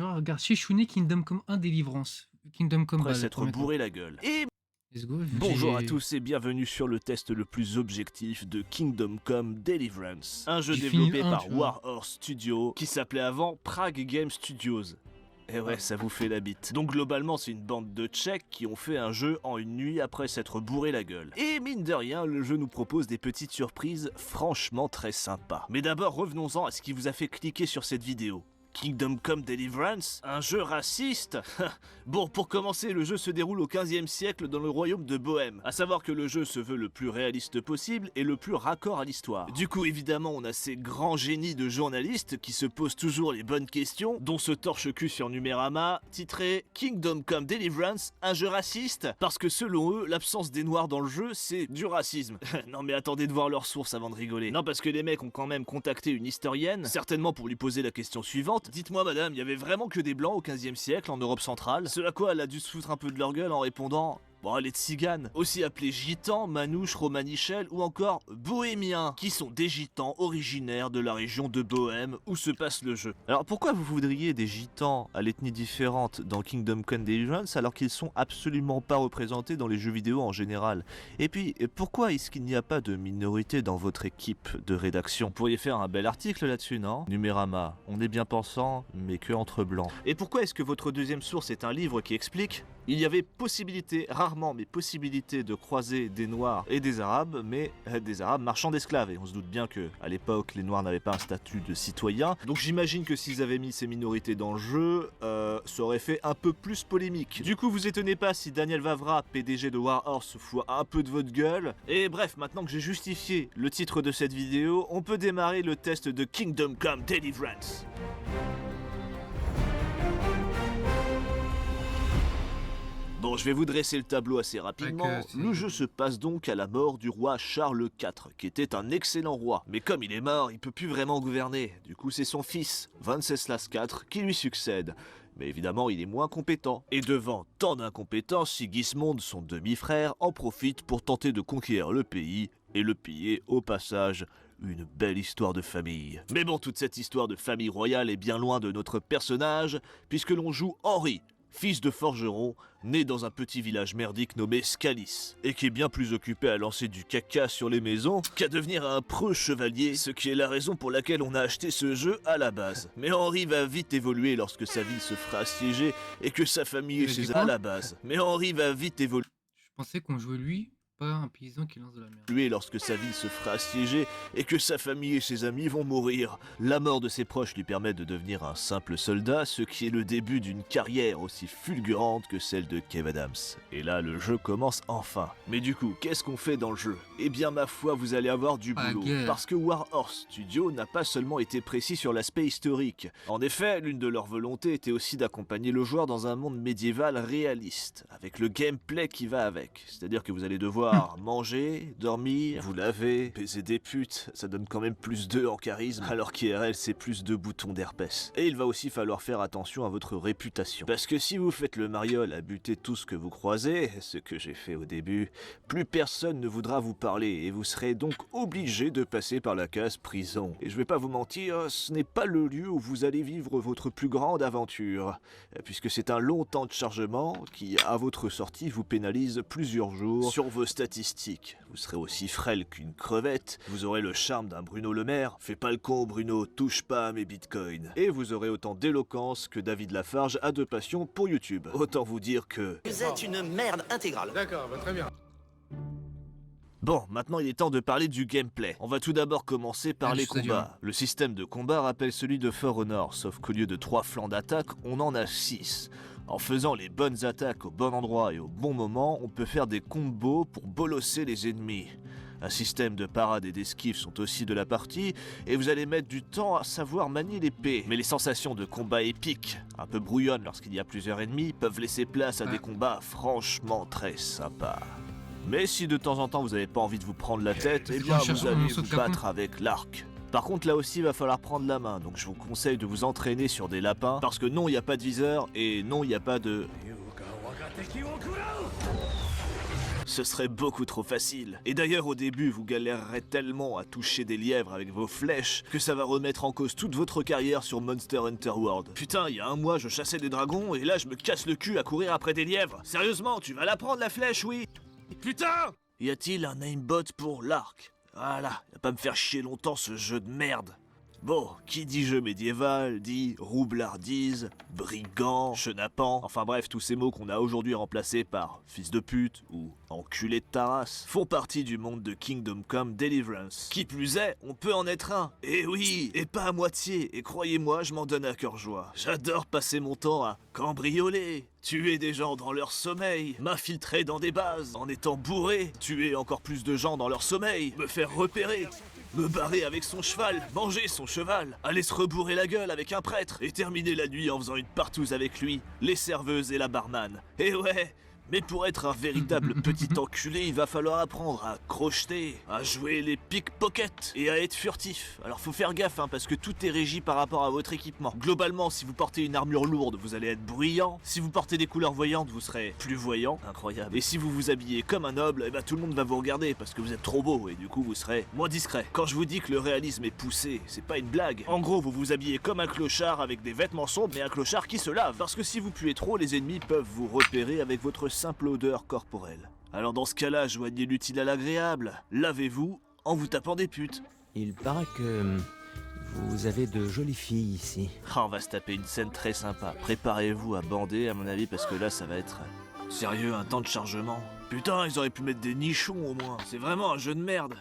Alors, regarde, Shishune Kingdom Come 1 Délivrance. Kingdom Come après bah, le s'être premier bourré la gueule. Et Let's go. vu que bonjour à j'ai- tous et bienvenue sur le test le plus objectif de Kingdom Come Deliverance. Un jeu J'ai fini développé le un, par tu vois. Warhorse Studio qui s'appelait avant Prague Game Studios. Et ouais, ça vous fait la bite. Donc globalement, c'est une bande de Tchèques qui ont fait un jeu en une nuit après s'être bourré la gueule. Et mine de rien, le jeu nous propose des petites surprises franchement très sympas. Mais d'abord, revenons-en à ce qui vous a fait cliquer sur cette vidéo. Kingdom Come Deliverance, un jeu raciste. Bon, pour commencer, le jeu se déroule au 15e siècle dans le royaume de Bohême. A savoir que le jeu se veut le plus réaliste possible et le plus raccord à l'histoire. Du coup, évidemment, on a ces grands génies de journalistes qui se posent toujours les bonnes questions, dont ce torche-cul sur Numérama, titré Kingdom Come Deliverance, un jeu raciste. Parce que selon eux, l'absence des noirs dans le jeu, c'est du racisme. Non mais attendez de voir leurs sources avant de rigoler. Non, parce que les mecs ont quand même contacté une historienne, certainement pour lui poser la question suivante. Dites-moi madame, il y avait vraiment que des blancs au 15e siècle en Europe centrale? Ce à quoi elle a dû se foutre un peu de leur gueule en répondant: bon, elle est tzigane, aussi appelés gitans, manouches, romanichels ou encore bohémiens, qui sont des gitans originaires de la région de Bohême où se passe le jeu. Alors pourquoi vous voudriez des gitans à l'ethnie différente dans Kingdom Come Deliverance alors qu'ils sont absolument pas représentés dans les jeux vidéo en général? Et puis pourquoi est-ce qu'il n'y a pas de minorité dans votre équipe de rédaction? Vous pourriez faire un bel article là-dessus, non? Numérama, on est bien pensant, mais que entre blancs. Et pourquoi est-ce que votre deuxième source est un livre qui explique: il y avait possibilité, rarement, mais possibilité de croiser des Noirs et des Arabes, mais des Arabes marchands d'esclaves. Et on se doute bien que, à l'époque, les Noirs n'avaient pas un statut de citoyen. Donc j'imagine que s'ils avaient mis ces minorités dans le jeu, ça aurait fait un peu plus polémique. Du coup, vous étonnez pas si Daniel Vavra, PDG de Warhorse, se fout un peu de votre gueule. Et bref, maintenant que j'ai justifié le titre de cette vidéo, on peut démarrer le test de Kingdom Come Deliverance. Bon, je vais vous dresser le tableau assez rapidement. Le jeu se passe donc à la mort du roi Charles IV, qui était un excellent roi. Mais comme il est mort, il peut plus vraiment gouverner. Du coup, c'est son fils, Venceslas IV, qui lui succède. Mais évidemment, il est moins compétent. Et devant tant d'incompétence, Sigismond, son demi-frère, en profite pour tenter de conquérir le pays et le piller au passage. Une belle histoire de famille. Mais bon, toute cette histoire de famille royale est bien loin de notre personnage, puisque l'on joue Henri, fils de forgeron, né dans un petit village merdique nommé Scalis, et qui est bien plus occupé à lancer du caca sur les maisons qu'à devenir un preux chevalier, ce qui est la raison pour laquelle on a acheté ce jeu à la base. Mais Henri va vite évoluer lorsque sa ville se fera assiéger et que sa famille est chez à la base. Mais Henri va vite évoluer. Je pensais qu'on jouait lui, pas un paysan qui lance de la merde. Lorsque sa ville se fera assiéger et que sa famille et ses amis vont mourir. La mort de ses proches lui permet de devenir un simple soldat, ce qui est le début d'une carrière aussi fulgurante que celle de Kev Adams. Et là, le jeu commence enfin. Mais du coup, qu'est-ce qu'on fait dans le jeu? Eh bien, ma foi, vous allez avoir du boulot. Parce que Warhorse Studio n'a pas seulement été précis sur l'aspect historique. En effet, l'une de leurs volontés était aussi d'accompagner le joueur dans un monde médiéval réaliste, avec le gameplay qui va avec. C'est-à-dire que vous allez devoir manger, dormir, vous laver, baiser des putes, ça donne quand même plus 2 en charisme, alors qu'IRL c'est plus 2 boutons d'herpès. Et il va aussi falloir faire attention à votre réputation. Parce que si vous faites le mariole à buter tout ce que vous croisez, ce que j'ai fait au début, plus personne ne voudra vous parler et vous serez donc obligé de passer par la case prison. Et je vais pas vous mentir, ce n'est pas le lieu où vous allez vivre votre plus grande aventure, puisque c'est un long temps de chargement qui, à votre sortie, vous pénalise plusieurs jours sur vos statistiques. Vous serez aussi frêle qu'une crevette, vous aurez le charme d'un Bruno Le Maire, fais pas le con Bruno, touche pas à mes bitcoins. Et vous aurez autant d'éloquence que David Lafarge a de passion pour YouTube. Autant vous dire que... vous êtes une merde intégrale. D'accord, bah très bien. Bon, maintenant il est temps de parler du gameplay. On va tout d'abord commencer par les combats. Le système de combat rappelle celui de For Honor, sauf qu'au lieu de 3 flancs d'attaque, on en a 6. En faisant les bonnes attaques au bon endroit et au bon moment, on peut faire des combos pour bolosser les ennemis. Un système de parade et d'esquive sont aussi de la partie, et vous allez mettre du temps à savoir manier l'épée. Mais les sensations de combat épiques, un peu brouillonnes lorsqu'il y a plusieurs ennemis, peuvent laisser place à des combats franchement très sympas. Mais si de temps en temps vous n'avez pas envie de vous prendre la tête, eh bien vous allez vous battre avec l'arc. Par contre là aussi il va falloir prendre la main, donc je vous conseille de vous entraîner sur des lapins, parce que non il n'y a pas de viseur, et non il n'y a pas de... Ce serait beaucoup trop facile. Et d'ailleurs au début vous galérerez tellement à toucher des lièvres avec vos flèches que ça va remettre en cause toute votre carrière sur Monster Hunter World. Putain, il y a un mois je chassais des dragons et là je me casse le cul à courir après des lièvres. Sérieusement, tu vas la prendre la flèche, oui? Putain! Y a-t-il un aimbot pour l'arc? Voilà, il va pas me faire chier longtemps ce jeu de merde. Bon, qui dit jeu médiéval dit roublardise, brigand, chenapan, enfin bref, tous ces mots qu'on a aujourd'hui remplacés par fils de pute ou enculé de ta race font partie du monde de Kingdom Come Deliverance. Qui plus est, on peut en être un. Et oui, et pas à moitié, et croyez-moi, je m'en donne à cœur joie. J'adore passer mon temps à cambrioler, tuer des gens dans leur sommeil, m'infiltrer dans des bases, en étant bourré, tuer encore plus de gens dans leur sommeil, me faire repérer, me barrer avec son cheval, manger son cheval, aller se rebourrer la gueule avec un prêtre et terminer la nuit en faisant une partouze avec lui, les serveuses et la barman. Et ouais, mais pour être un véritable petit enculé, il va falloir apprendre à crocheter, à jouer les pickpockets et à être furtif. Alors faut faire gaffe parce que tout est régi par rapport à votre équipement. Globalement, si vous portez une armure lourde, vous allez être bruyant. Si vous portez des couleurs voyantes, vous serez plus voyant. Incroyable. Et si vous vous habillez comme un noble, eh ben tout le monde va vous regarder parce que vous êtes trop beau et du coup vous serez moins discret. Quand je vous dis que le réalisme est poussé, c'est pas une blague. En gros, vous vous habillez comme un clochard avec des vêtements sombres mais un clochard qui se lave. Parce que si vous puez trop, les ennemis peuvent vous repérer avec votre simple odeur corporelle. Alors dans ce cas-là, joignez l'utile à l'agréable. Lavez-vous en vous tapant des putes. Il paraît que vous avez de jolies filles ici. Ah, on va se taper une scène très sympa. Préparez-vous à bander à mon avis parce que là ça va être... Sérieux, un temps de chargement. Putain, ils auraient pu mettre des nichons au moins. C'est vraiment un jeu de merde.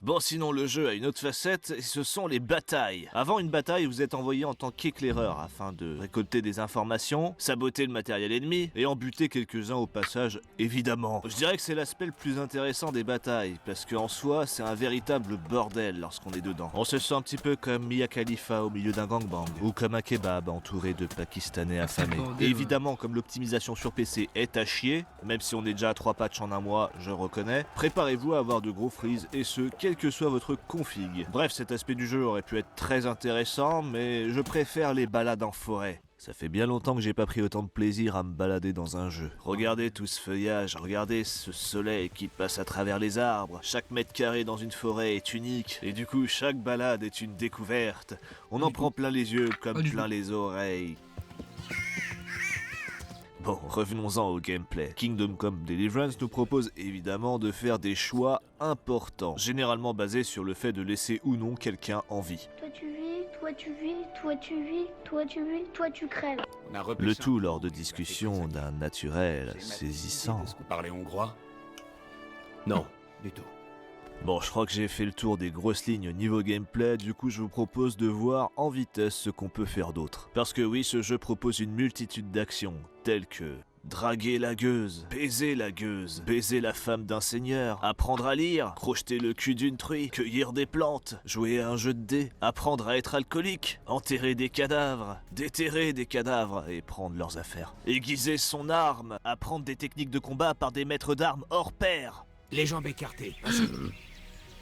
Bon, sinon le jeu a une autre facette, et ce sont les batailles. Avant une bataille, vous êtes envoyé en tant qu'éclaireur afin de récolter des informations, saboter le matériel ennemi et en buter quelques-uns au passage, évidemment. Je dirais que c'est l'aspect le plus intéressant des batailles, parce qu'en soi, c'est un véritable bordel lorsqu'on est dedans. On se sent un petit peu comme Mia Khalifa au milieu d'un gangbang, ou comme un kebab entouré de Pakistanais affamés. Et évidemment, comme l'optimisation sur PC est à chier, même si on est déjà à 3 patchs en un mois, je reconnais, préparez-vous à avoir de gros freeze, et ce, quel que soit votre config. Bref, cet aspect du jeu aurait pu être très intéressant, mais je préfère les balades en forêt. Ça fait bien longtemps que j'ai pas pris autant de plaisir à me balader dans un jeu. Regardez tout ce feuillage, regardez ce soleil qui passe à travers les arbres. Chaque mètre carré dans une forêt est unique, et du coup chaque balade est une découverte. On en prend plein les yeux comme plein les oreilles. Bon, revenons-en au gameplay. Kingdom Come Deliverance nous propose évidemment de faire des choix importants, généralement basés sur le fait de laisser ou non quelqu'un en vie. Toi tu vis, toi tu vis, toi tu vis, toi tu vis, toi tu crèves. Le tout lors de discussions d'un naturel saisissant. Est-ce que vous parlez hongrois? Non, du tout. Bon, je crois que j'ai fait le tour des grosses lignes niveau gameplay, du coup je vous propose de voir en vitesse ce qu'on peut faire d'autre. Parce que oui, ce jeu propose une multitude d'actions, telles que draguer la gueuse, baiser la femme d'un seigneur, apprendre à lire, crocheter le cul d'une truie, cueillir des plantes, jouer à un jeu de dés, apprendre à être alcoolique, enterrer des cadavres, déterrer des cadavres et prendre leurs affaires, aiguiser son arme, apprendre des techniques de combat par des maîtres d'armes hors pair, Les jambes écartées. Ainsi.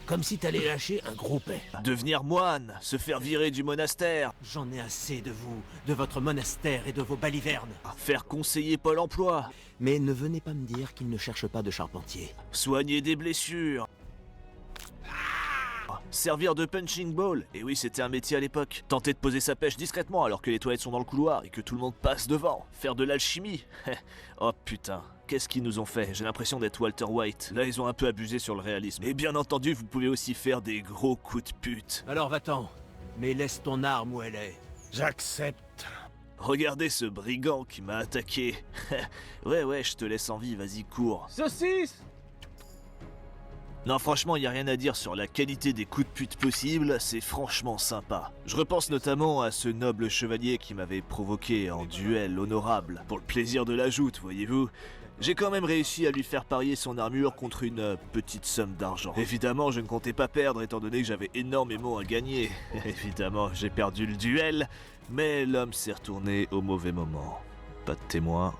Comme si t'allais lâcher un gros paix. devenir moine, se faire virer du monastère, J'en ai assez de vous, de votre monastère et de vos balivernes. faire conseiller Pôle emploi, Mais ne venez pas me dire qu'il ne cherche pas de charpentier. soigner des blessures, servir de punching ball, et oui c'était un métier à l'époque, tenter de poser sa pêche discrètement alors que les toilettes sont dans le couloir et que tout le monde passe devant, faire de l'alchimie, oh putain, qu'est-ce qu'ils nous ont fait, j'ai l'impression d'être Walter White, là ils ont un peu abusé sur le réalisme, et bien entendu vous pouvez aussi faire des gros coups de pute. Alors va-t'en, mais laisse ton arme où elle est. J'accepte. Regardez ce brigand qui m'a attaqué, ouais je te laisse en vie, vas-y cours. Saucisse! Non franchement, y a rien à dire sur la qualité des coups de pute possibles, c'est franchement sympa. Je repense notamment à ce noble chevalier qui m'avait provoqué en duel honorable, pour le plaisir de la joute, voyez-vous. J'ai quand même réussi à lui faire parier son armure contre une petite somme d'argent. Évidemment, je ne comptais pas perdre étant donné que j'avais énormément à gagner. Évidemment, j'ai perdu le duel, mais l'homme s'est retourné au mauvais moment. Pas de témoin.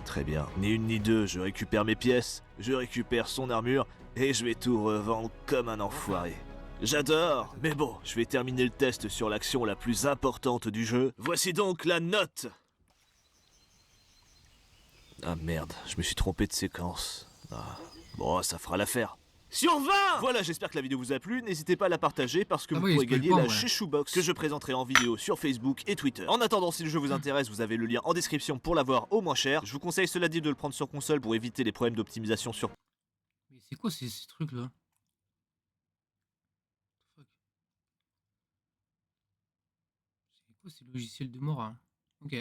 Très bien. Ni une ni deux, je récupère mes pièces, je récupère son armure, et je vais tout revendre comme un enfoiré. J'adore, mais bon, je vais terminer le test sur l'action la plus importante du jeu. Voici donc la note. Ah merde, je me suis trompé de séquence. Bon, ça fera l'affaire. Sur 20! Voilà, j'espère que la vidéo vous a plu. N'hésitez pas à la partager parce que Ah vous oui, pourrez spoil gagner pas, la ouais. Cheshou Box que je présenterai en vidéo sur Facebook et Twitter. En attendant, si le jeu vous intéresse, vous avez le lien en description pour l'avoir au moins cher. Je vous conseille cela dit de le prendre sur console pour éviter les problèmes d'optimisation sur Mais c'est quoi ces trucs là? Fuck. C'est quoi ces logiciels de mort hein? Ok.